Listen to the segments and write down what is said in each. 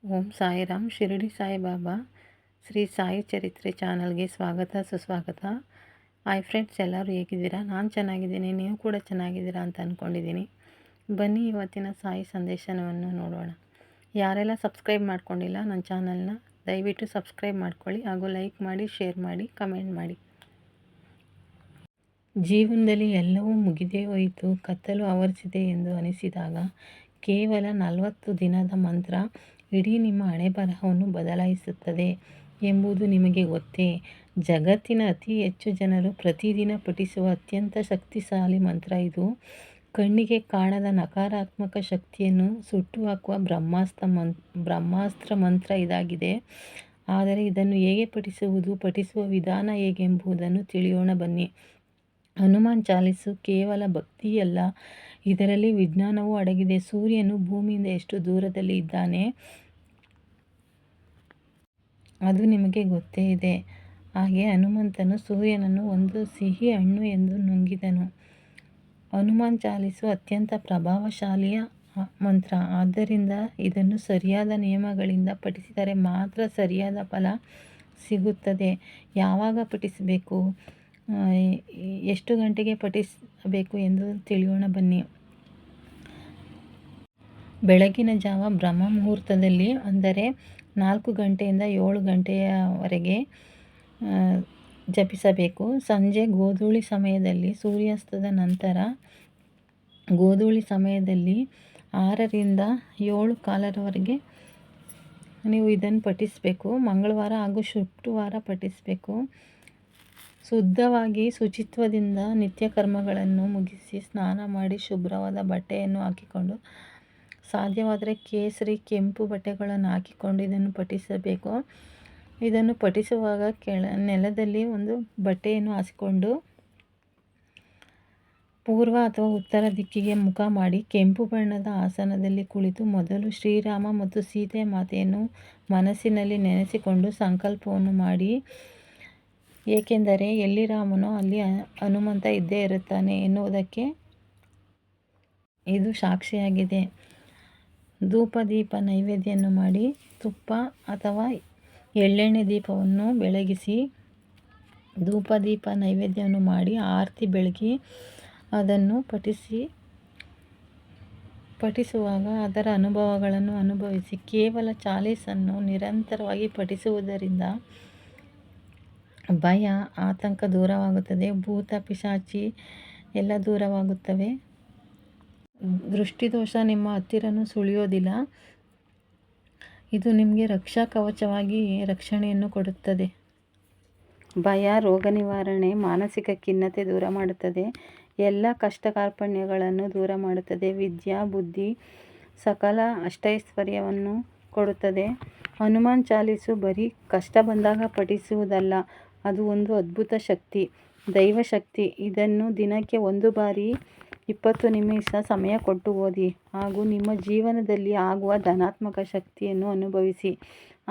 ಓಂ ಸಾಯಿರಾಮ್. ಶಿರಡಿ ಸಾಯಿಬಾಬಾ ಶ್ರೀ ಸಾಯಿ ಚರಿತ್ರೆ ಚಾನಲ್ಗೆ ಸ್ವಾಗತ ಸುಸ್ವಾಗತ. ಹಾಯ್ ಫ್ರೆಂಡ್ಸ್, ಎಲ್ಲರೂ ಹೇಗಿದ್ದೀರಾ? ನಾನು ಚೆನ್ನಾಗಿದ್ದೀನಿ, ನೀವು ಕೂಡ ಚೆನ್ನಾಗಿದ್ದೀರಾ ಅಂತ ಅಂದ್ಕೊಂಡಿದ್ದೀನಿ. ಬನ್ನಿ ಇವತ್ತಿನ ಸಾಯಿ ಸಂದೇಶವನ್ನು ನೋಡೋಣ. ಯಾರೆಲ್ಲ ಸಬ್ಸ್ಕ್ರೈಬ್ ಮಾಡ್ಕೊಂಡಿಲ್ಲ ನನ್ನ ಚಾನಲ್ನ ದಯವಿಟ್ಟು ಸಬ್ಸ್ಕ್ರೈಬ್ ಮಾಡ್ಕೊಳ್ಳಿ, ಹಾಗೂ ಲೈಕ್ ಮಾಡಿ, ಶೇರ್ ಮಾಡಿ, ಕಮೆಂಟ್ ಮಾಡಿ. ಜೀವನದಲ್ಲಿ ಎಲ್ಲವೂ ಮುಗಿದೇ ಹೋಯಿತು, ಕತ್ತಲು ಆವರಿಸಿದೆ ಎಂದು ಅನಿಸಿದಾಗ ಕೇವಲ 40 ದಿನದ ಮಂತ್ರ ಇಡೀ ನಿಮ್ಮ ಹಣೆಬರಹವನ್ನು ಬದಲಾಯಿಸುತ್ತದೆ ಎಂಬುದು ನಿಮಗೆ ಗೊತ್ತೇ? ಜಗತ್ತಿನ ಅತಿ ಹೆಚ್ಚು ಜನರು ಪ್ರತಿದಿನ ಪಠಿಸುವ ಅತ್ಯಂತ ಶಕ್ತಿಶಾಲಿ ಮಂತ್ರ ಇದು. ಕಣ್ಣಿಗೆ ಕಾಣದ ನಕಾರಾತ್ಮಕ ಶಕ್ತಿಯನ್ನು ಸುಟ್ಟುಹಾಕುವ ಬ್ರಹ್ಮಾಸ್ತ್ರ ಮಂತ್ರ ಇದಾಗಿದೆ. ಆದರೆ ಇದನ್ನು ಹೇಗೆ ಪಠಿಸುವುದು, ಪಠಿಸುವ ವಿಧಾನ ಹೇಗೆಂಬುದನ್ನು ತಿಳಿಯೋಣ ಬನ್ನಿ. ಹನುಮಾನ್ ಚಾಲೀಸು ಕೇವಲ ಭಕ್ತಿಯಲ್ಲ, ಇದರಲ್ಲಿ ವಿಜ್ಞಾನವೂ ಅಡಗಿದೆ. ಸೂರ್ಯನು ಭೂಮಿಯಿಂದ ಎಷ್ಟು ದೂರದಲ್ಲಿ ಇದ್ದಾನೆ ಅದು ನಿಮಗೆ ಗೊತ್ತೇ ಇದೆ. ಹಾಗೆ ಹನುಮಂತನು ಸೂರ್ಯನನ್ನು ಒಂದು ಸಿಹಿ ಹಣ್ಣು ಎಂದು ನುಂಗಿದನು. ಹನುಮಾನ್ ಚಾಲೀಸು ಅತ್ಯಂತ ಪ್ರಭಾವಶಾಲಿಯ ಮಂತ್ರ. ಆದ್ದರಿಂದ ಇದನ್ನು ಸರಿಯಾದ ನಿಯಮಗಳಿಂದ ಪಠಿಸಿದರೆ ಮಾತ್ರ ಸರಿಯಾದ ಫಲ ಸಿಗುತ್ತದೆ. ಯಾವಾಗ ಪಠಿಸಬೇಕು, ಎಷ್ಟು ಗಂಟೆಗೆ ಪಠಿಸಬೇಕು ಎಂದು ತಿಳಿಯೋಣ ಬನ್ನಿ. ಬೆಳಗಿನ ಜಾವ ಬ್ರಹ್ಮ ಮುಹೂರ್ತದಲ್ಲಿ, ಅಂದರೆ 4 ಗಂಟೆಯಿಂದ 7 ಗಂಟೆಯವರೆಗೆ ಜಪಿಸಬೇಕು. ಸಂಜೆ ಗೋಧೂಳಿ ಸಮಯದಲ್ಲಿ, ಸೂರ್ಯಾಸ್ತದ ನಂತರ ಗೋಧೂಳಿ ಸಮಯದಲ್ಲಿ 6 ರಿಂದ 7 ಕಾಲರವರೆಗೆ ನೀವು ಇದನ್ನು ಪಠಿಸಬೇಕು. ಮಂಗಳವಾರ ಹಾಗೂ ಶುಕ್ರವಾರ ಪಠಿಸಬೇಕು. ಶುದ್ಧವಾಗಿ ಶುಚಿತ್ವದಿಂದ ನಿತ್ಯ ಕರ್ಮಗಳನ್ನು ಮುಗಿಸಿ ಸ್ನಾನ ಮಾಡಿ ಶುಭ್ರವಾದ ಬಟ್ಟೆಯನ್ನು ಹಾಕಿಕೊಂಡು, ಸಾಧ್ಯವಾದರೆ ಕೇಸರಿ ಕೆಂಪು ಬಟ್ಟೆಗಳನ್ನು ಹಾಕಿಕೊಂಡು ಇದನ್ನು ಪಠಿಸಬೇಕು. ಇದನ್ನು ಪಠಿಸುವಾಗ ನೆಲದಲ್ಲಿ ಒಂದು ಬಟ್ಟೆಯನ್ನು ಹಾಸಿಕೊಂಡು ಪೂರ್ವ ಅಥವಾ ಉತ್ತರ ದಿಕ್ಕಿಗೆ ಮುಖ ಮಾಡಿ ಕೆಂಪು ಬಣ್ಣದ ಆಸನದಲ್ಲಿ ಕುಳಿತು ಮೊದಲು ಶ್ರೀರಾಮ ಮತ್ತು ಸೀತೆ ಮಾತೆಯನ್ನು ಮನಸ್ಸಿನಲ್ಲಿ ನೆನೆಸಿಕೊಂಡು ಸಂಕಲ್ಪವನ್ನು ಮಾಡಿ. ಏಕೆಂದರೆ ಎಲ್ಲಿ ರಾಮನೋ ಅಲ್ಲಿ ಹನುಮಂತ ಇದ್ದೇ ಇರುತ್ತಾನೆ ಎನ್ನುವುದಕ್ಕೆ ಇದು ಸಾಕ್ಷಿಯಾಗಿದೆ. ಧೂಪ ದೀಪ ನೈವೇದ್ಯವನ್ನು ಮಾಡಿ, ತುಪ್ಪ ಅಥವಾ ಎಳ್ಳೆಣ್ಣೆ ದೀಪವನ್ನು ಬೆಳಗಿಸಿ, ಧೂಪ ದೀಪ ನೈವೇದ್ಯವನ್ನು ಮಾಡಿ ಆರತಿ ಬೆಳಗಿ ಅದನ್ನು ಪಠಿಸುವಾಗ ಅದರ ಅನುಭವಗಳನ್ನು ಅನುಭವಿಸಿ. ಕೇವಲ ಚಾಲೀಸನ್ನು ನಿರಂತರವಾಗಿ ಪಠಿಸುವುದರಿಂದ ಭಯ, ಆತಂಕ ದೂರವಾಗುತ್ತದೆ. ಭೂತ ಪಿಶಾಚಿ ಎಲ್ಲ ದೂರವಾಗುತ್ತವೆ. ದೃಷ್ಟಿದೋಷ ನಿಮ್ಮ ಹತ್ತಿರನೂ ಸುಳಿಯೋದಿಲ್ಲ. ಇದು ನಿಮಗೆ ರಕ್ಷಾ ಕವಚವಾಗಿ ರಕ್ಷಣೆಯನ್ನು ಕೊಡುತ್ತದೆ. ಭಯ, ರೋಗ ನಿವಾರಣೆ, ಮಾನಸಿಕ ಖಿನ್ನತೆ ದೂರ ಮಾಡುತ್ತದೆ. ಎಲ್ಲ ಕಷ್ಟ ಕಾರ್ಪಣ್ಯಗಳನ್ನು ದೂರ ಮಾಡುತ್ತದೆ. ವಿದ್ಯಾ ಬುದ್ಧಿ ಸಕಲ ಅಷ್ಟೈಶ್ವರ್ಯವನ್ನು ಕೊಡುತ್ತದೆ. ಹನುಮಾನ್ ಚಾಲೀಸು ಬರೀ ಕಷ್ಟ ಬಂದಾಗ ಪಠಿಸುವುದಲ್ಲ, ಅದು ಒಂದು ಅದ್ಭುತ ಶಕ್ತಿ, ದೈವಶಕ್ತಿ. ಇದನ್ನು ದಿನಕ್ಕೆ 1 ಬಾರಿ 20 ನಿಮಿಷ ಸಮಯ ಕೊಟ್ಟು ಓದಿ, ಹಾಗೂ ನಿಮ್ಮ ಜೀವನದಲ್ಲಿ ಆಗುವ ಧನಾತ್ಮಕ ಶಕ್ತಿಯನ್ನು ಅನುಭವಿಸಿ.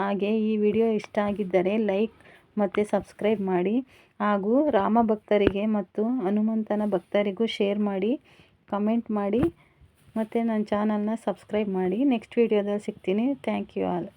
ಹಾಗೆ ಈ ವಿಡಿಯೋ ಇಷ್ಟ ಆಗಿದ್ದರೆ ಲೈಕ್ ಮತ್ತು ಸಬ್ಸ್ಕ್ರೈಬ್ ಮಾಡಿ, ಹಾಗೂ ರಾಮ ಭಕ್ತರಿಗೆ ಮತ್ತು ಹನುಮಂತನ ಭಕ್ತರಿಗೂ ಶೇರ್ ಮಾಡಿ, ಕಮೆಂಟ್ ಮಾಡಿ, ಮತ್ತು ನನ್ನ ಚಾನಲ್ನ ಸಬ್ಸ್ಕ್ರೈಬ್ ಮಾಡಿ. ನೆಕ್ಸ್ಟ್ ವಿಡಿಯೋದಲ್ಲಿ ಸಿಗ್ತೀನಿ. Thank you all.